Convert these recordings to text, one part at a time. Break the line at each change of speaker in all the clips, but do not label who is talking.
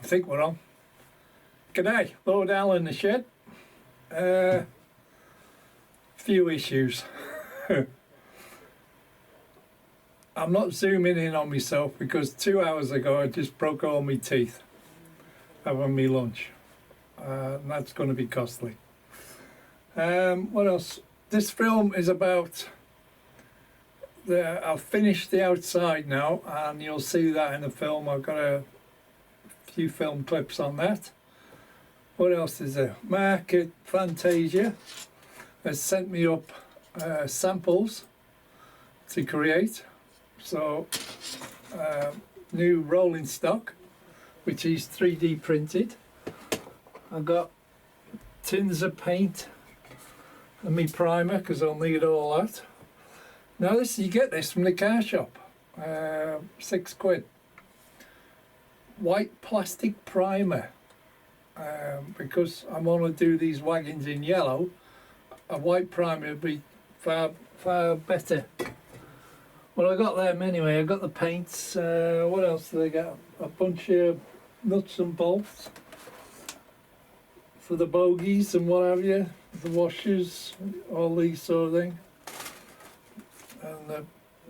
think we're on. G'day, Lord Al in the shed. Few issues. I'm not zooming in on myself because 2 hours ago I just broke all my teeth having me lunch. And that's going to be costly. What else? This film is about I've finished the outside now, and you'll see that in the film. I've got a few film clips on that. What else is there? Market Fantasia has sent me up samples to create. So new rolling stock, which is 3D printed. I've got tins of paint and me primer, because I'll need all that. Now this, you get this from the car shop, £6. White plastic primer, because I want to do these wagons in yellow. A white primer would be far better. Well, I got them anyway. I got the paints. What else do they got? A bunch of nuts and bolts for the bogies and what have you, the washers, all these sort of thing, and the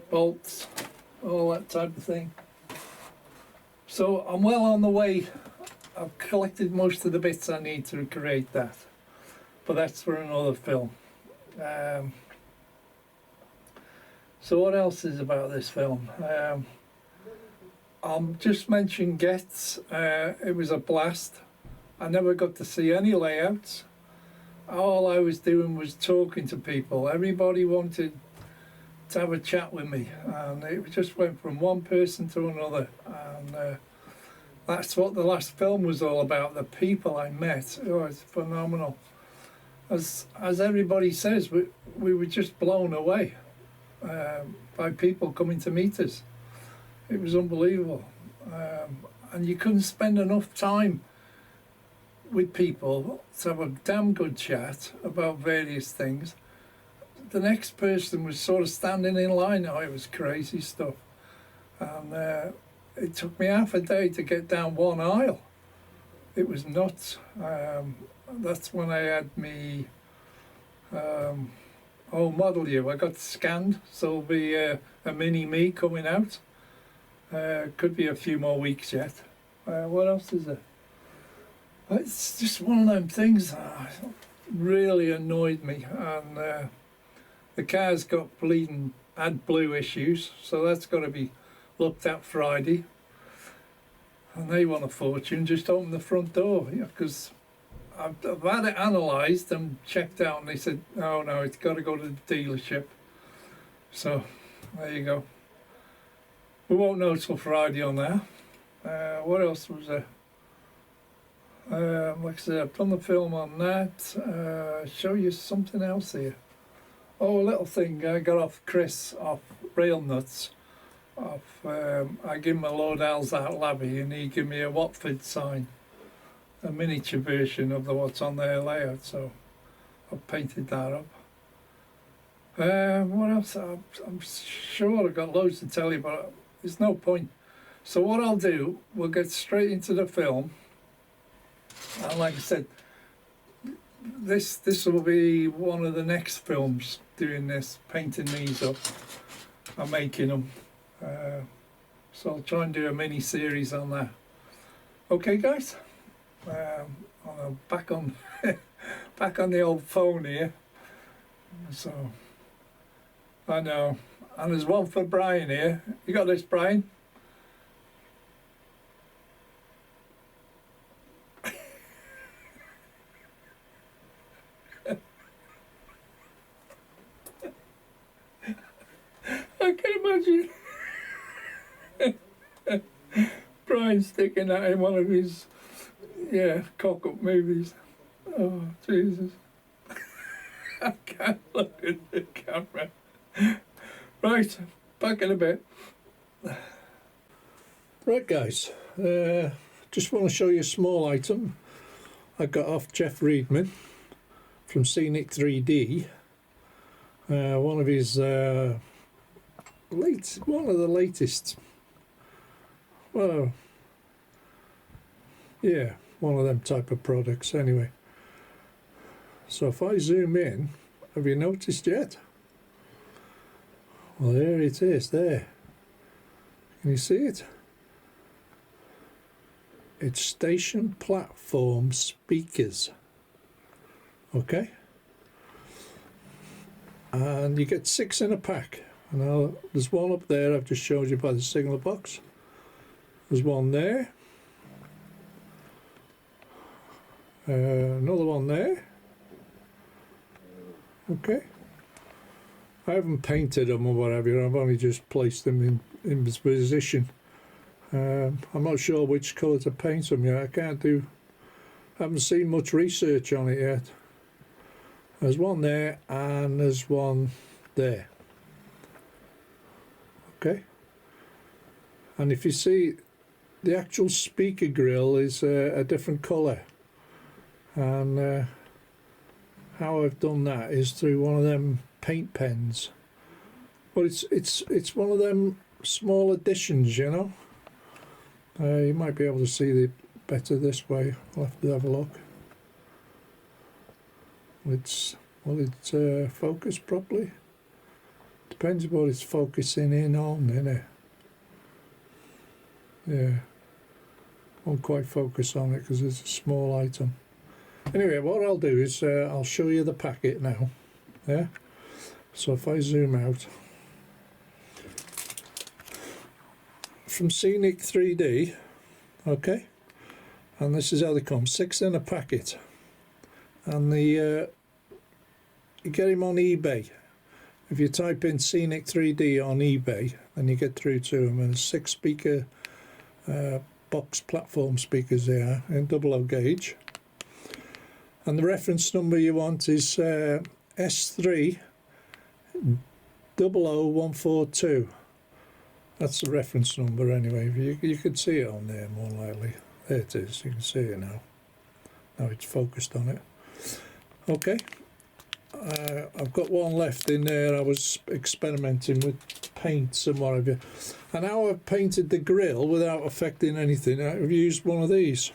bolts, all that type of thing. So I'm well on the way. I've collected most of the bits I need to create that, but that's for another film. So what else is about this film? I'll just mention Getz. It was a blast. I never got to see any layouts. All I was doing was talking to people. Everybody wanted to have a chat with me, and it just went from one person to another, and that's what the last film was all about, the people I met. Oh, it's phenomenal. As everybody says, we were just blown away by people coming to meet us. It was unbelievable, and you couldn't spend enough time with people to have a damn good chat about various things. The next person was sort of standing in line. Oh, it was crazy stuff, and it took me half a day to get down one aisle. It was nuts. That's when I had me model year. I got scanned, so there'll be a mini me coming out. Could be a few more weeks yet. What else is there? It's just one of them things that really annoyed me, and the car's got bleeding AdBlue issues, so that's got to be looked at Friday. And they want a fortune. Just open the front door, because I've had it analysed and checked out, and they said, oh no, it's got to go to the dealership. So there you go. We won't know till Friday on that. What else was there? Like I said, I've done the film on that. Show you something else here. Oh, a little thing I got off Chris, off Rail Nuts. I give him a Lord Al's Art Labby, and he gave me a Watford sign, a miniature version of what's on their layout, so I've painted that up. What else? I'm sure I've got loads to tell you, but there's no point. So what I'll do, we'll get straight into the film. And like I said, this will be one of the next films, doing this, painting these up and making them. So I'll try and do a mini series on that. Okay, guys. I'm back on back on the old phone here. So I know, and there's one for Brian here. You got this, Brian? I can imagine Brian sticking that in one of his cock-up movies. Oh, Jesus. I can't look at the camera. Right, back in a bit. Right, guys, just want to show you a small item I got off Jeff Reedman from Scenic 3D. One of his one of the latest, well, Yeah, one of them type of products anyway. So if I zoom in, have you noticed yet? Well, there it is, there. Can you see it? It's station platform speakers. Okay? And you get 6 in a pack. Now, there's one up there I've just showed you by the signal box. There's one there. Another one there. Okay. I haven't painted them or whatever, I've only just placed them in this position. I'm not sure which colour to paint them yet. Haven't seen much research on it yet. There's one there and there's one there. Okay. And if you see, the actual speaker grill is a different colour. And how I've done that is through one of them paint pens. But it's one of them small additions, you know. You might be able to see it better this way. I'll have to have a look. Will it focus properly? Depends what it's focusing in on, innit? Yeah. Won't quite focus on it because it's a small item. Anyway, what I'll do is I'll show you the packet now. Yeah. So if I zoom out from Scenic 3D, okay, and this is how they come, 6 in a packet, and you get him on eBay. If you type in Scenic 3D on eBay, then you get through to them, and 6 speaker box platform speakers there in 00 gauge. And the reference number you want is S3 00142. That's the reference number anyway. You could see it on there more likely. There it is, you can see it now. Now it's focused on it. Okay, I've got one left in there. I was experimenting with paints and what have you. And how I've painted the grill without affecting anything, I've used one of these.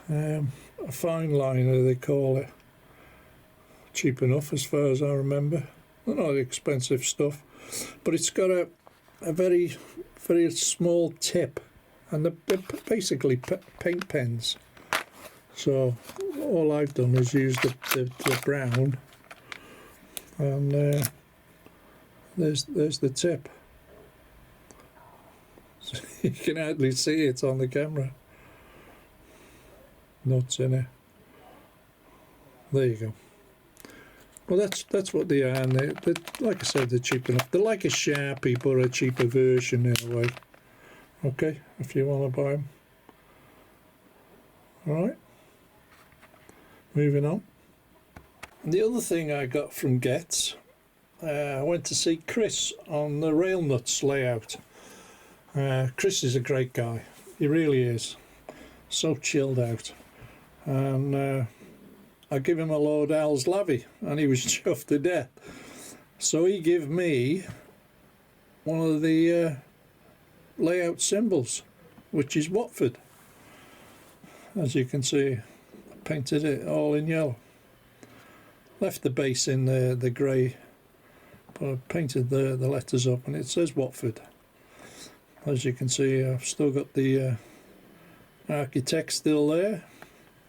A fine liner they call it. Cheap enough as far as I remember. Not expensive stuff, but it's got a very, very small tip, and they're basically paint pens. So all I've done is use the brown, and there's the tip. So you can hardly see it on the camera. Nuts in it. There you go. Well, that's what they are, and they're, like I said, they're cheap enough. They're like a Sharpie, but a cheaper version in a way. Okay, if you want to buy them. Alright. Moving on. And the other thing I got from Getz, I went to see Chris on the Rail Nuts layout. Chris is a great guy. He really is. So chilled out. And I give him a load of Al's Lavy, and he was chuffed to death. So he gave me one of the layout symbols, which is Watford. As you can see, I painted it all in yellow. Left the base in the grey, but I painted the letters up, and it says Watford. As you can see, I've still got the architect still there,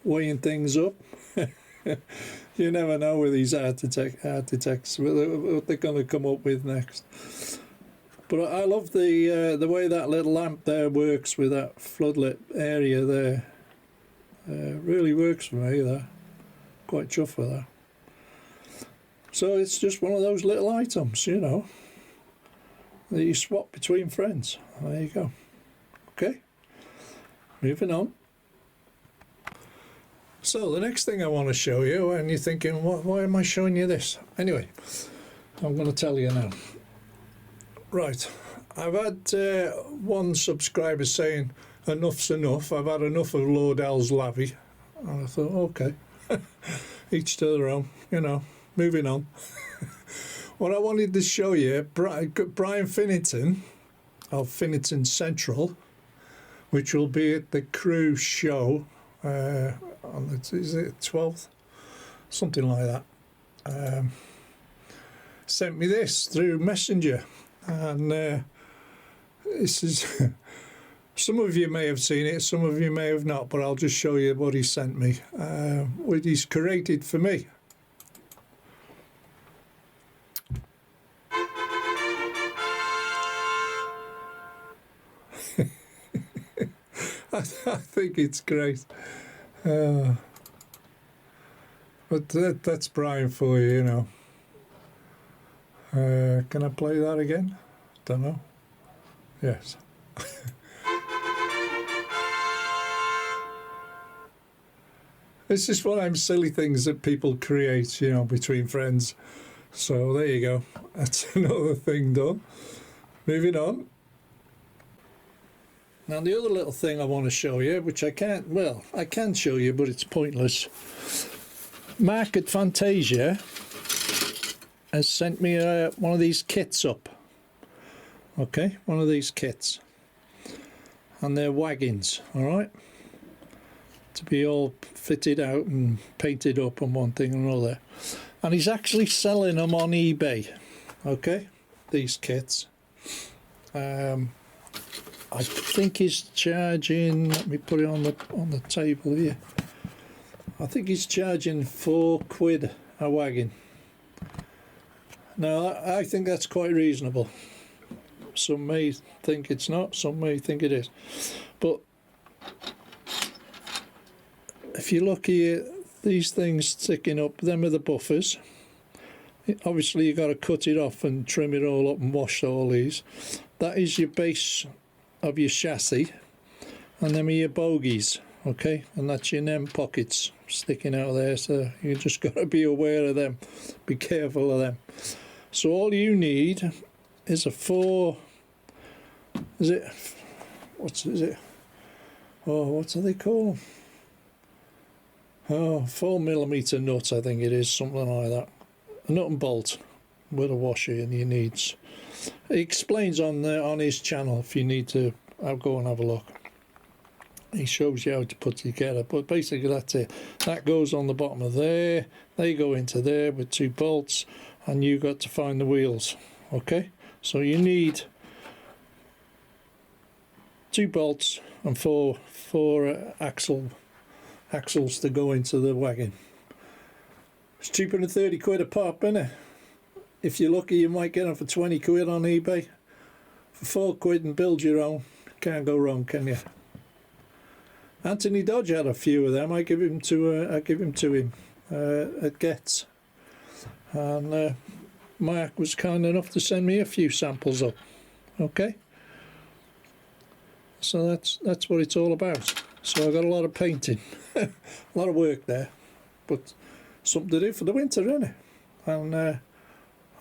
weighing things up. You never know with these architects what they're going to come up with next. But I love the way that little lamp there works with that floodlit area there. Really works for me there. Quite chuffed with that. So it's just one of those little items, you know, that you swap between friends. There you go. Okay, moving on. So the next thing I want to show you, and you're thinking, why am I showing you this? Anyway, I'm going to tell you now. Right, I've had one subscriber saying enough's enough. I've had enough of Lord Al's Lavy. And I thought, okay, each to their own, you know, moving on. What I wanted to show you, Brian Finniton of Finniton Central which will be at the cruise show on the, is it 12th? Something like that. Sent me this through Messenger, and this is some of you may have seen it, some of you may have not, but I'll just show you what he sent me, what he's created for me. I think it's great. But that's Brian for you, you know. Can I play that again? Don't know. Yes. It's just one of them silly things that people create, you know, between friends. So there you go. That's another thing done. Moving on. Now the other little thing I want to show you, which I can't, well, I can show you, but it's pointless. Mark at Fantasia has sent me one of these kits up. Okay, one of these kits. And they're wagons, alright? To be all fitted out and painted up and one thing and another. And he's actually selling them on eBay. Okay, these kits. I think he's charging, let me put it on the table here. I think he's charging £4 a wagon. Now I think that's quite reasonable. Some may think it's not, some may think it is. But if you look here, these things sticking up, them are the buffers. Obviously you've got to cut it off and trim it all up and wash all these. That is your base of your chassis, and them are your bogies, okay, and that's your NEM pockets sticking out there, so you just got to be aware of them, be careful of them. So all you need is a 4, is it, what is it, oh, what do they call them? Oh, 4mm nut, I think it is, something like that. A nut and bolt with a washer and your needs. He explains on his channel if you need to. I'll go and have a look. He shows you how to put it together, but basically that's it. That goes on the bottom of there, they go into there with 2 bolts, and you got to find the wheels. Okay, so you need 2 bolts and four axles to go into the wagon. It's cheaper than £30 a pop, isn't it? If you're lucky, you might get them for £20 on eBay. For £4 and build your own. Can't go wrong, can you? Anthony Dodge had a few of them. I give him to him at Getz, and Mark was kind enough to send me a few samples up. Okay, so that's what it's all about. So I got a lot of painting, a lot of work there, but something to do for the winter, isn't it? And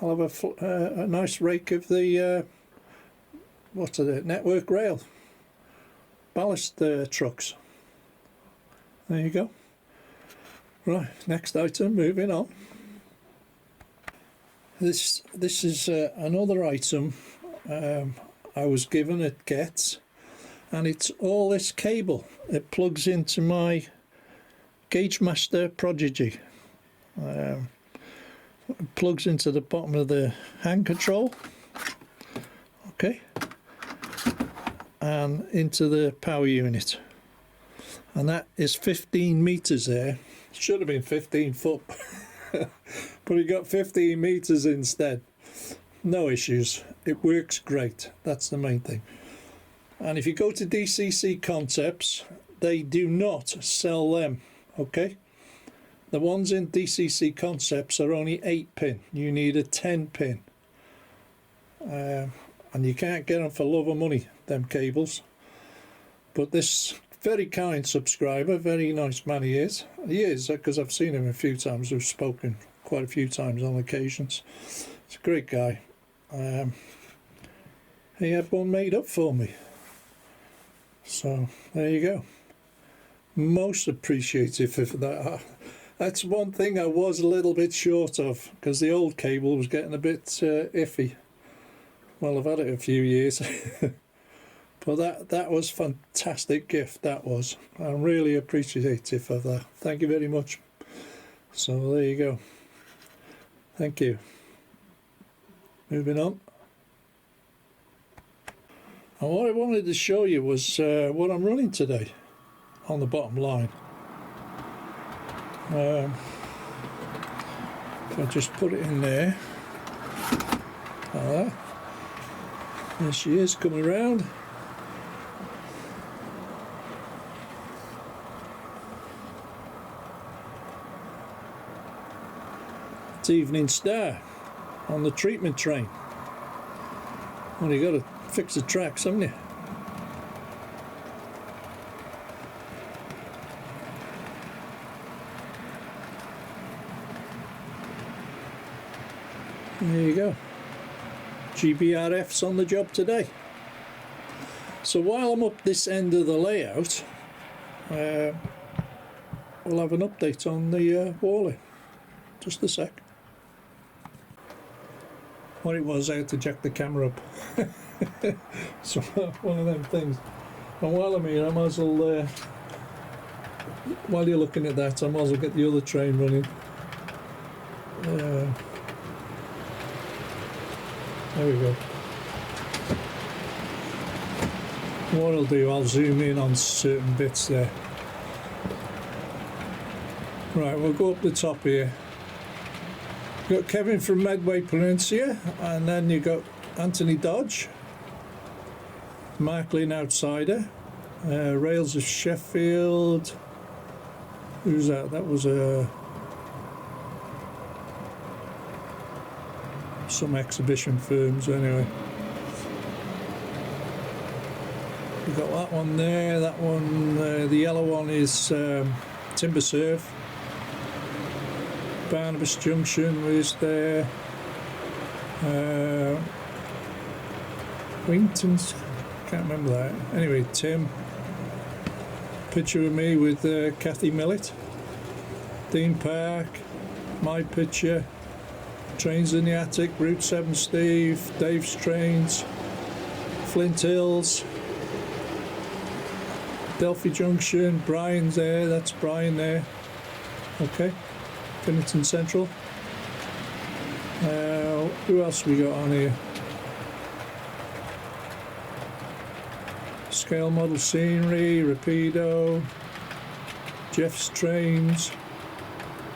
I'll have a nice rake of the what's it? Network rail ballast trucks. There you go. Right, next item. Moving on. This is another item I was given at Getz, and it's all this cable. It plugs into my Gauge Master Prodigy. It plugs into the bottom of the hand control. Okay. And into the power unit, and that is 15 meters there. Should have been 15 foot, but we got 15 meters instead. No issues, it works great. That's the main thing. And if you go to DCC Concepts, they do not sell them. Okay, the ones in DCC Concepts are only 8 pin. You need a 10 pin. And you can't get them for love or money, them cables. But this very kind subscriber, very nice man he is, because I've seen him a few times, we've spoken quite a few times on occasions. He's a great guy. He had one made up for me, so there you go. Most appreciative of that. That's one thing I was a little bit short of, because the old cable was getting a bit iffy. Well, I've had it a few years, but But that was fantastic gift, that was. I'm really appreciative of that. Thank you very much. So there you go. Thank you. Moving on. And what I wanted to show you was what I'm running today on the bottom line. If I just put it in there, like that. There she is coming round. It's Evening Star on the treatment train. Well, you got to fix the tracks, haven't you? There you go. GBRF's on the job today. So while I'm up this end of the layout, we'll have an update on the Wally. Just a sec. What it was, I had to jack the camera up. So one of them things. And while I'm here, I might as well, while you're looking at that, I might as well get the other train running. There we go. What I'll do, I'll zoom in on certain bits there. Right, we'll go up the top here. You've got Kevin from Medway Peninsula, and then you've got Anthony Dodge, Mark Lynn Outsider, Rails of Sheffield. Who's that? That was some exhibition firms anyway. We've got that one there, that one, the yellow one is Timber Surf. Barnabas Junction was there. Wington's, can't remember that. Anyway, Tim. Picture of me with Kathy Millett. Dean Park, my picture. Trains in the Attic, Route 7 Steve, Dave's Trains, Flint Hills, Delphi Junction, Brian's there, that's Brian there. Okay, Finnington Central. Who else we got on here? Scale Model Scenery, Rapido, Jeff's Trains.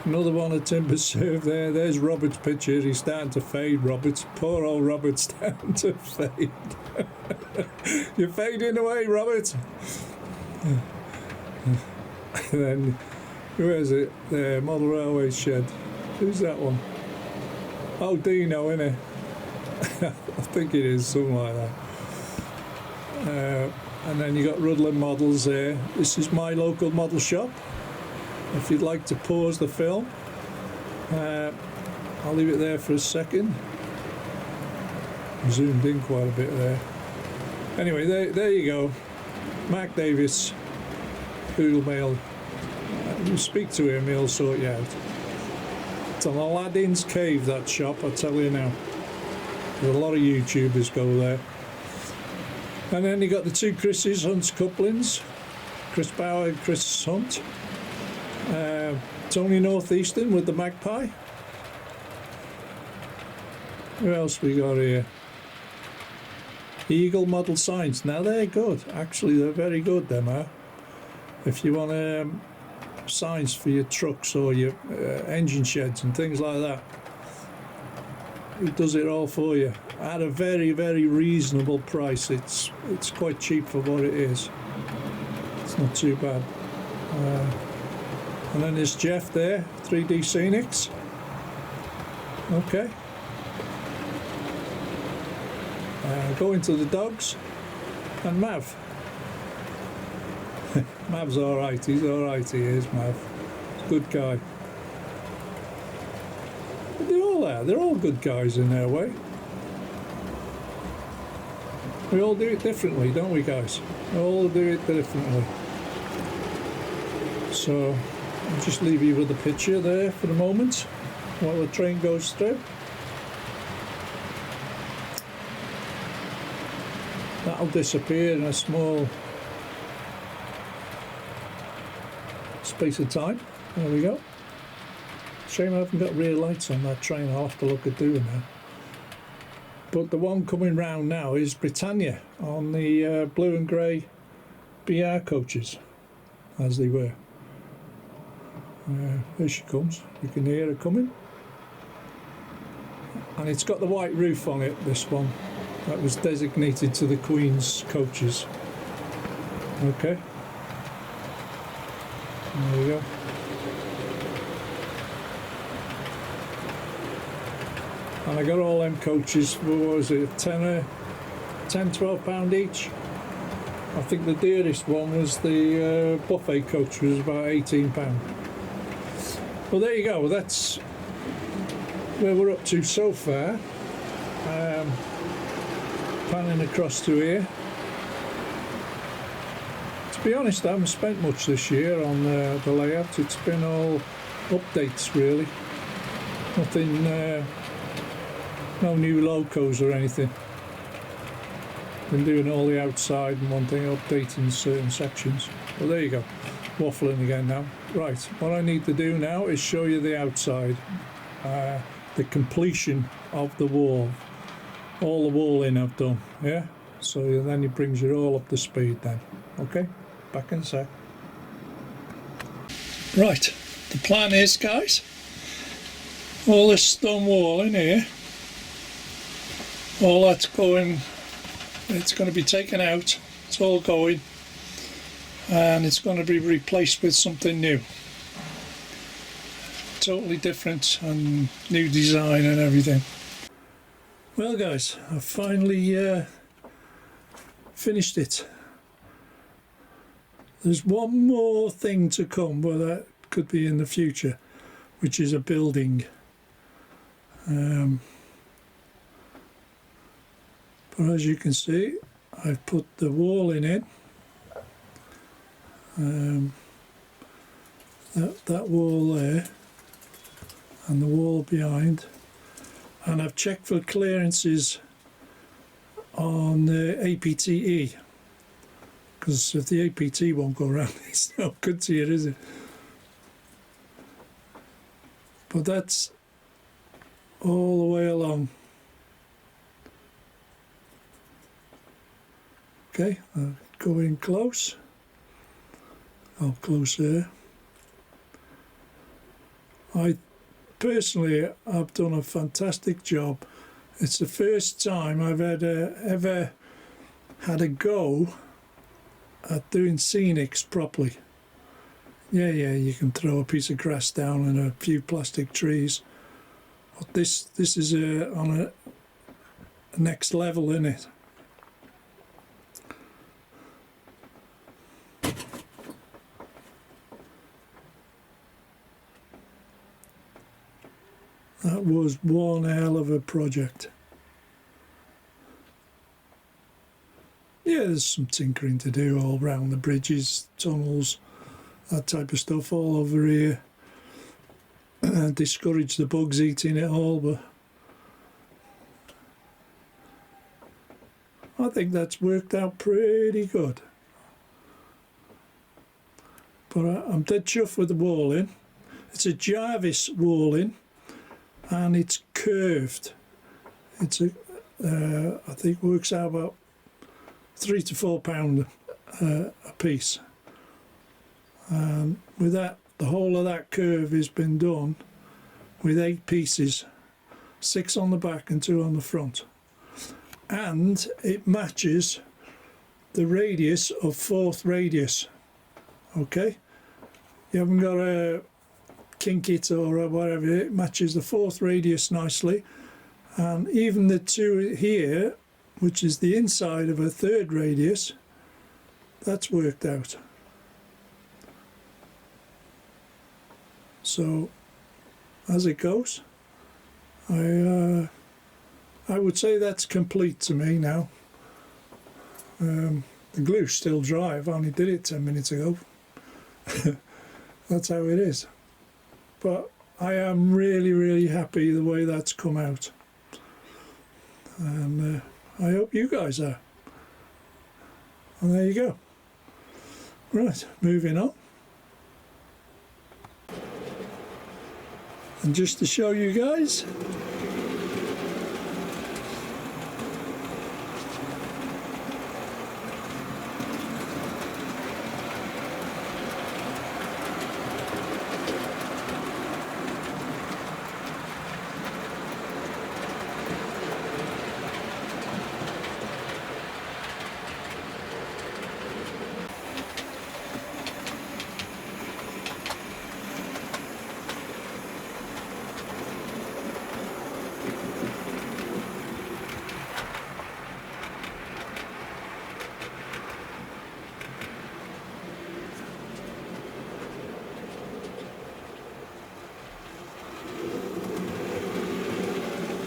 Another one of Timber Surf there. There's Robert's picture. He's starting to fade, Roberts. Poor old Robert's starting to fade. You're fading away, Robert. And then, who is it? There, Model Railway Shed. Who's that one? Oh, Dino, innit? I think it is, something like that. And then you got Rudland Models there. This is my local model shop. If you'd like to pause the film, I'll leave it there for a second. Zoomed in quite a bit there. Anyway, there you go. Mark Davis, Poodle Mail. You speak to him, he'll sort you out. It's an Aladdin's Cave, that shop, I tell you now. There's a lot of YouTubers go there. And then you got the two Chris's, Hunt's Couplings, Chris Bauer and Chris Hunt. Tony Northeastern with the Magpie. Who else we got here? Eagle Model Signs. Now they're good. Actually, they're very good, them are. If you want signs for your trucks or your engine sheds and things like that, he does it all for you at a very, very reasonable price. It's quite cheap for what it is. It's not too bad. And then there's Jeff there, 3D Scenics. Okay. Going to the dogs. And Mav. Mav's alright, he's alright, he is, Mav. He's a good guy. But they're all there, they're all good guys in their way. We all do it differently, don't we, guys? We all do it differently. So, I'll just leave you with the picture there for the moment while the train goes through. That'll disappear in a small space of time. There we go. Shame I haven't got rear lights on that train. I'll have to look at doing that. But the one coming round now is Britannia on the blue and grey BR coaches, as they were. There she comes. You can hear her coming. And it's got the white roof on it, this one. That was designated to the Queen's coaches. Okay. There we go. And I got all them coaches for, what was it, 10, £12 each. I think the dearest one was the buffet coach, was about £18. Well, there you go. That's where we're up to so far. Panning across to here. To be honest, I haven't spent much this year on the layout. It's been all updates, really. Nothing, no new locos or anything. Been doing all the outside and one thing, updating certain sections. Well, there you go. Waffling again now. Right, what I need to do now is show you the outside. The completion of the wall. All the walling I've done, yeah? So then it brings you all up to speed then. Okay, back in a sec. Right, the plan is, guys, all this stone wall in here, all that's going, it's going to be taken out, it's all going, and it's going to be replaced with something new. Totally different and new design and everything. Well, guys, I've finally finished it. There's one more thing to come, but that could be in the future, which is a building. But as you can see, I've put the wall in it. That wall there and the wall behind, and I've checked for clearances on the APTE, because if the APT won't go around, it's not good to you, is it? But that's all the way along. Okay, I'll go in close. I'll close there. Personally, I've done a fantastic job. It's the first time I've ever had a go at doing scenics properly. Yeah, you can throw a piece of grass down and a few plastic trees. But this is on a next level, isn't it? That was one hell of a project. Yeah, there's some tinkering to do all round the bridges, tunnels, that type of stuff all over here. Discourage the bugs eating it all, but I think that's worked out pretty good. But I'm dead chuffed with the walling. It's a Jarvis walling. And it's curved. It's I think works out about £3 to £4 a piece. And with that, the whole of that curve has been done with 8 pieces, 6 on the back and 2 on the front. And it matches the radius of 4th radius. Okay, you haven't got a kink it or whatever, it matches the 4th radius nicely, and even the 2 here, which is the inside of a 3rd radius, that's worked out. So as it goes, I would say that's complete to me now. The glue's still dry. I've only did it 10 minutes ago. That's how it is. But I am really happy the way that's come out, and I hope you guys are.
And there you go. Right, moving on. And just to show you guys,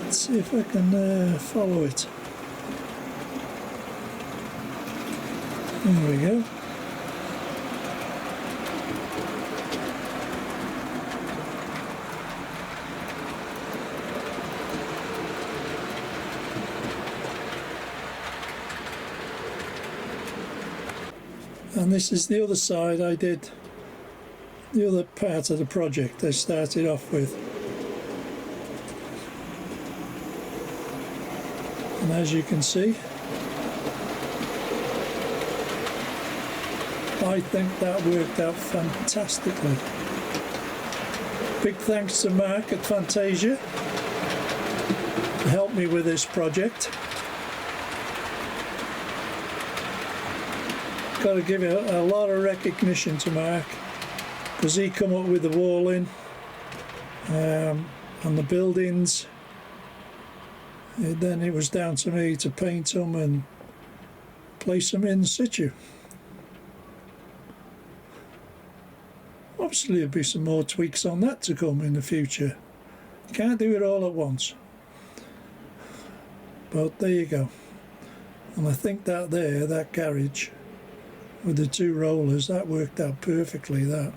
let's see if I can follow it. There we go. And this is the other side I did, the other part of the project I started off with. And as you can see, I think that worked out fantastically. Big thanks to Mark at Fantasia to help me with this project. Got to give a lot of recognition to Mark, because he come up with the walling and the buildings. Then it was down to me to paint them and place them in situ. Obviously there'll be some more tweaks on that to come in the future. You can't do it all at once. But there you go. And I think that there, that garage with the two rollers, that worked out perfectly, that.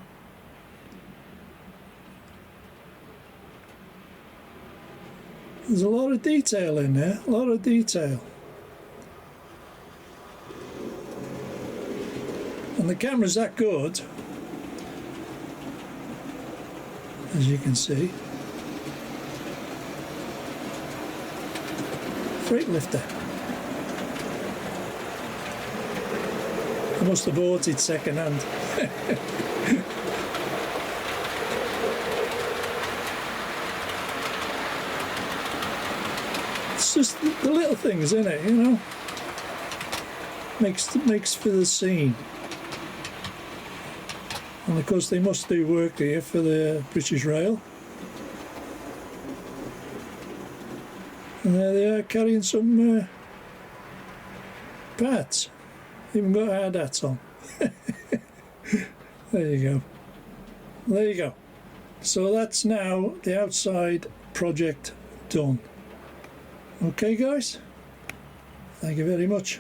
There's a lot of detail in there, a lot of detail. And the camera's that good, as you can see. Freight lifter. I must have bought it second hand. It's just the little things, isn't it, you know? Makes for the scene. And of course they must do work here for the British Rail. And there they are carrying some parts. Even got hard hats on. There you go. There you go. So that's now the outside project done. Okay guys, thank you very much.